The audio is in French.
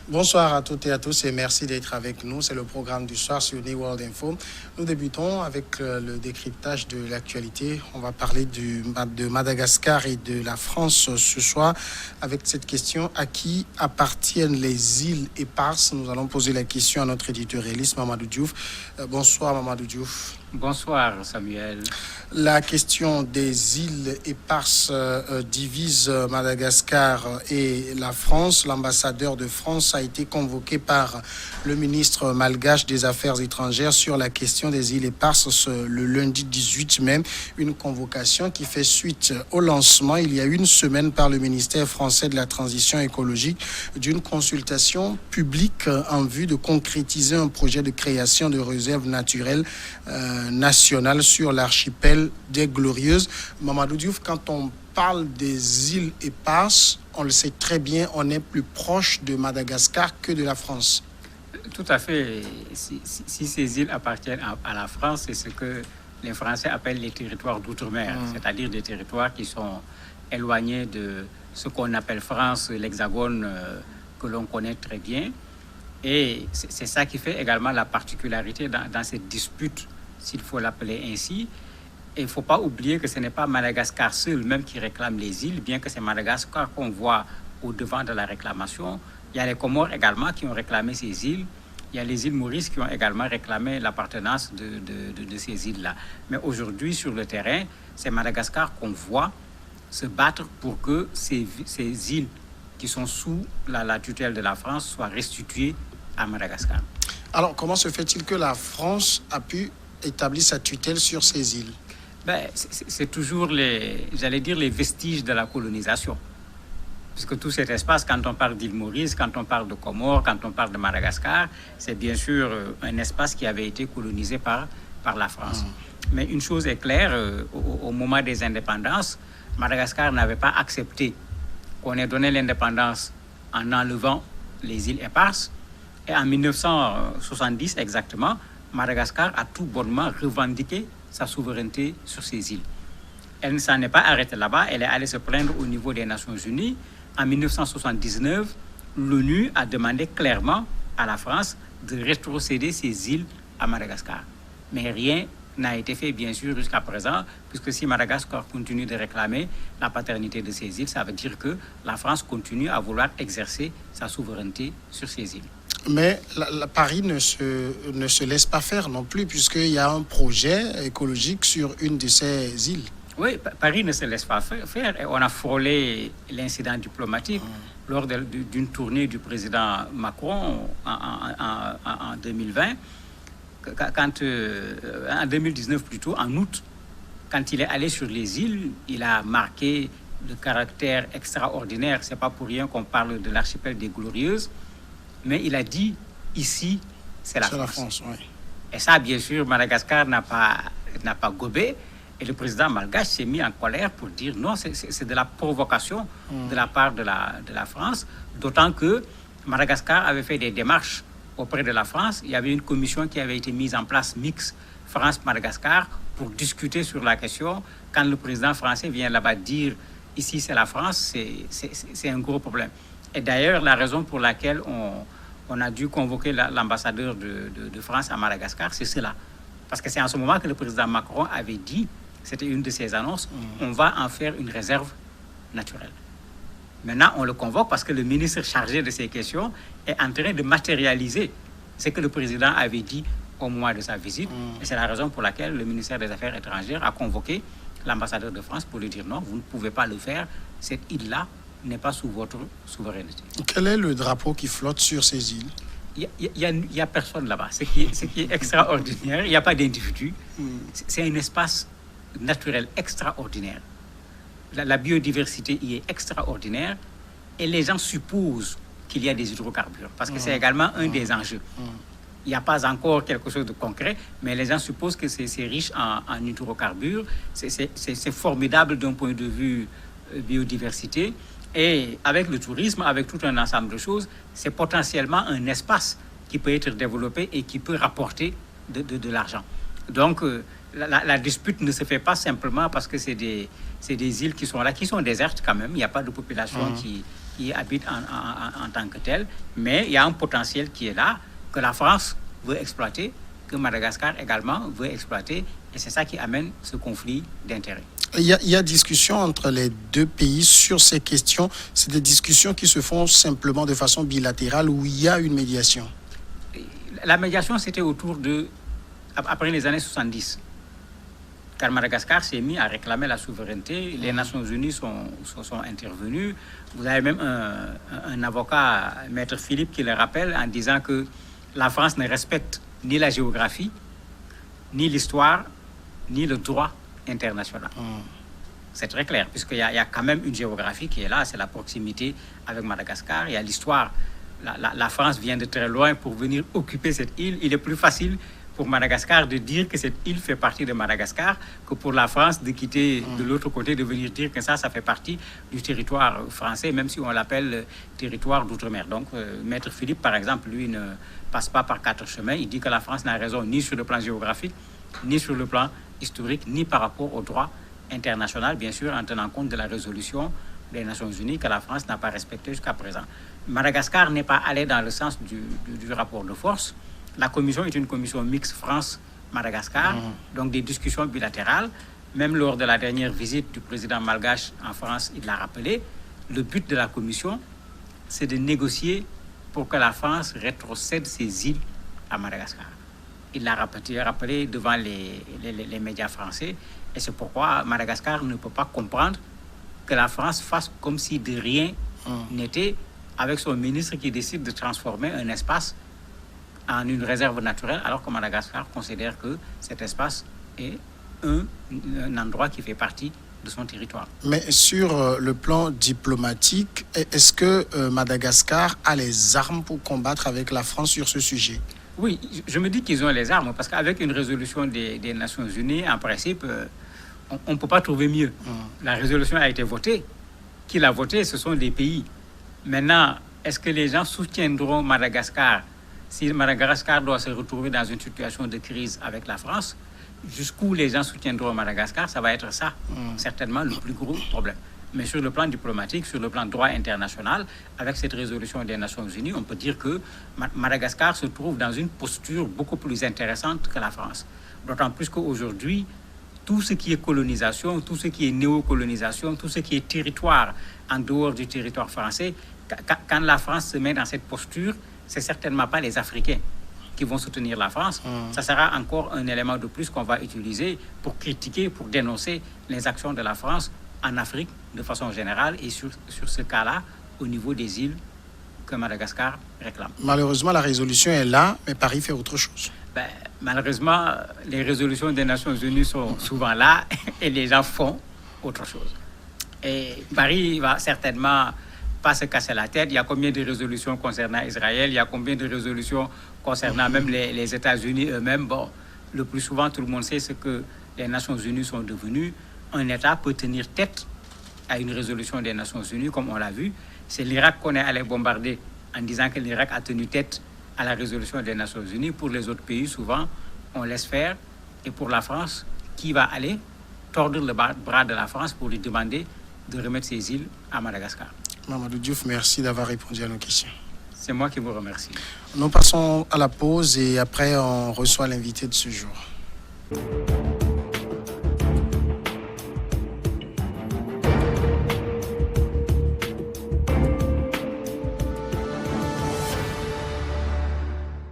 Bonsoir à toutes et à tous et merci d'être avec nous. C'est le programme du soir sur New World Info. Nous débutons avec le décryptage de l'actualité. On va parler de Madagascar et de la France ce soir avec cette question: à qui appartiennent les îles éparses? Nous allons poser la question à notre éditorialiste Mamadou Diouf. Bonsoir Mamadou Diouf. Bonsoir Samuel. La question des îles éparses divise Madagascar et la France. L'ambassadeur de France a été convoqué par le ministre malgache des Affaires étrangères sur la question des îles éparses le lundi 18 mai. Une convocation qui fait suite au lancement il y a une semaine par le ministère français de la Transition écologique d'une consultation publique en vue de concrétiser un projet de création de réserves naturelles nationales sur l'archipel des Glorieuses. Mamadou Diouf, quand on parle des îles éparses, on le sait très bien, on est plus proche de Madagascar que de la France. Tout à fait. Si ces îles appartiennent à la France, c'est ce que les Français appellent les territoires d'outre-mer, c'est-à-dire des territoires qui sont éloignés de ce qu'on appelle France, l'Hexagone, que l'on connaît très bien. Et c'est ça qui fait également la particularité dans cette dispute, s'il faut l'appeler ainsi. Et il ne faut pas oublier que ce n'est pas Madagascar seul même qui réclame les îles, bien que c'est Madagascar qu'on voit au devant de la réclamation. Il y a les Comores également qui ont réclamé ces îles. Il y a les îles Maurice qui ont également réclamé l'appartenance de ces îles-là. Mais aujourd'hui, sur le terrain, c'est Madagascar qu'on voit se battre pour que ces îles qui sont sous la tutelle de la France soient restituées à Madagascar. Alors, comment se fait-il que la France a pu établir sa tutelle sur ces îles? C'est toujours les vestiges de la colonisation. Puisque tout cet espace, quand on parle d'île Maurice, quand on parle de Comores, quand on parle de Madagascar, c'est bien sûr un espace qui avait été colonisé par la France. Mais une chose est claire, au moment des indépendances, Madagascar n'avait pas accepté qu'on ait donné l'indépendance en enlevant les îles éparses. Et en 1970 exactement, Madagascar a tout bonnement revendiqué sa souveraineté sur ces îles. Elle ne s'en est pas arrêtée là-bas, elle est allée se plaindre au niveau des Nations Unies. En 1979, l'ONU a demandé clairement à la France de rétrocéder ces îles à Madagascar. Mais rien n'a été fait, bien sûr, jusqu'à présent, puisque si Madagascar continue de réclamer la paternité de ces îles, ça veut dire que la France continue à vouloir exercer sa souveraineté sur ces îles. Mais Paris ne se laisse pas faire non plus, puisqu'il y a un projet écologique sur une de ces îles. Oui, Paris ne se laisse pas faire. On a frôlé l'incident diplomatique lors d'une tournée du président Macron en 2020, en 2019 plutôt, en août, quand il est allé sur les îles, il a marqué le caractère extraordinaire. C'est pas pour rien qu'on parle de l'archipel des Glorieuses. Mais il a dit, ici, c'est la France. Oui. Et ça, bien sûr, Madagascar n'a pas gobé. Et le président malgache s'est mis en colère pour dire non, c'est de la provocation de la part de la France. D'autant que Madagascar avait fait des démarches auprès de la France. Il y avait une commission qui avait été mise en place, mixte France-Madagascar, pour discuter sur la question. Quand le président français vient là-bas dire ici, c'est la France, c'est un gros problème. Et d'ailleurs, la raison pour laquelle on a dû convoquer l'ambassadeur de France à Madagascar, c'est cela. Parce que c'est en ce moment que le président Macron avait dit, c'était une de ses annonces, on va en faire une réserve naturelle. Maintenant, on le convoque parce que le ministre chargé de ces questions est en train de matérialiser ce que le président avait dit au moment de sa visite. Et c'est la raison pour laquelle le ministère des Affaires étrangères a convoqué l'ambassadeur de France pour lui dire non, vous ne pouvez pas le faire, cette île-là n'est pas sous votre souveraineté. Quel est le drapeau qui flotte sur ces îles? Il y a personne là-bas. Ce qui est extraordinaire, il n'y a pas d'individu. C'est un espace naturel extraordinaire. La biodiversité y est extraordinaire et les gens supposent qu'il y a des hydrocarbures parce que c'est également un des enjeux. Il n'y a pas encore quelque chose de concret, mais les gens supposent que c'est riche en hydrocarbures. C'est formidable d'un point de vue biodiversité. Et avec le tourisme, avec tout un ensemble de choses, c'est potentiellement un espace qui peut être développé et qui peut rapporter de l'argent. Donc, la dispute ne se fait pas simplement parce que c'est des îles qui sont là, qui sont désertes quand même. Il n'y a pas de population qui habite en tant que tel, mais il y a un potentiel qui est là, que la France veut exploiter, que Madagascar également veut exploiter, et c'est ça qui amène ce conflit d'intérêts. Il y a discussion entre les deux pays sur ces questions. C'est des discussions qui se font simplement de façon bilatérale ou il y a une médiation? La médiation, c'était après les années 70. Car Madagascar s'est mis à réclamer la souveraineté. Les Nations Unies sont intervenues. Vous avez même un avocat, Maître Philippe, qui le rappelle en disant que la France ne respecte ni la géographie, ni l'histoire, ni le droit international. C'est très clair, puisqu'il y a quand même une géographie qui est là, c'est la proximité avec Madagascar. Il y a l'histoire. La France vient de très loin pour venir occuper cette île. Il est plus facile pour Madagascar de dire que cette île fait partie de Madagascar que pour la France de quitter de l'autre côté, de venir dire que ça fait partie du territoire français, même si on l'appelle territoire d'outre-mer. Donc, Maître Philippe, par exemple, lui ne passe pas par quatre chemins. Il dit que la France n'a raison ni sur le plan géographique, ni sur le plan historique, ni par rapport au droit international, bien sûr, en tenant compte de la résolution des Nations Unies que la France n'a pas respectée jusqu'à présent. Madagascar n'est pas allé dans le sens du rapport de force. La commission est une commission mixte France-Madagascar, donc des discussions bilatérales. Même lors de la dernière visite du président malgache en France, il l'a rappelé, le but de la commission, c'est de négocier pour que la France rétrocède ses îles à Madagascar. Il l'a rappelé devant les médias français, et c'est pourquoi Madagascar ne peut pas comprendre que la France fasse comme si de rien n'était, avec son ministre qui décide de transformer un espace en une réserve naturelle, alors que Madagascar considère que cet espace est un endroit qui fait partie de son territoire. Mais sur le plan diplomatique, est-ce que Madagascar a les armes pour combattre avec la France sur ce sujet? Oui, je me dis qu'ils ont les armes, parce qu'avec une résolution des Nations Unies, en principe, on ne peut pas trouver mieux. La résolution a été votée. Qui l'a votée, ce sont des pays. Maintenant, est-ce que les gens soutiendront Madagascar si Madagascar doit se retrouver dans une situation de crise avec la France? Jusqu'où les gens soutiendront Madagascar, ça va être ça, certainement le plus gros problème. Mais sur le plan diplomatique, sur le plan droit international, avec cette résolution des Nations Unies, on peut dire que Madagascar se trouve dans une posture beaucoup plus intéressante que la France. D'autant plus qu'aujourd'hui, tout ce qui est colonisation, tout ce qui est néocolonisation, tout ce qui est territoire en dehors du territoire français, quand la France se met dans cette posture, c'est certainement pas les Africains qui vont soutenir la France. Ça sera encore un élément de plus qu'on va utiliser pour critiquer, pour dénoncer les actions de la France en Afrique de façon générale et sur ce cas-là, au niveau des îles que Madagascar réclame. Malheureusement, la résolution est là, mais Paris fait autre chose. Malheureusement, les résolutions des Nations Unies sont souvent là et les gens font autre chose. Et Paris va certainement pas se casser la tête. Il y a combien de résolutions concernant Israël? Il y a combien de résolutions concernant même les États-Unis eux-mêmes? Bon, le plus souvent, tout le monde sait ce que les Nations Unies sont devenues. Un État peut tenir tête à une résolution des Nations Unies, comme on l'a vu. C'est l'Irak qu'on est allé bombarder en disant que l'Irak a tenu tête à la résolution des Nations Unies. Pour les autres pays, souvent, on laisse faire. Et pour la France, qui va aller tordre le bras de la France pour lui demander de remettre ses îles à Madagascar? Mamadou Diouf, merci d'avoir répondu à nos questions. C'est moi qui vous remercie. Nous passons à la pause et après, on reçoit l'invité de ce jour.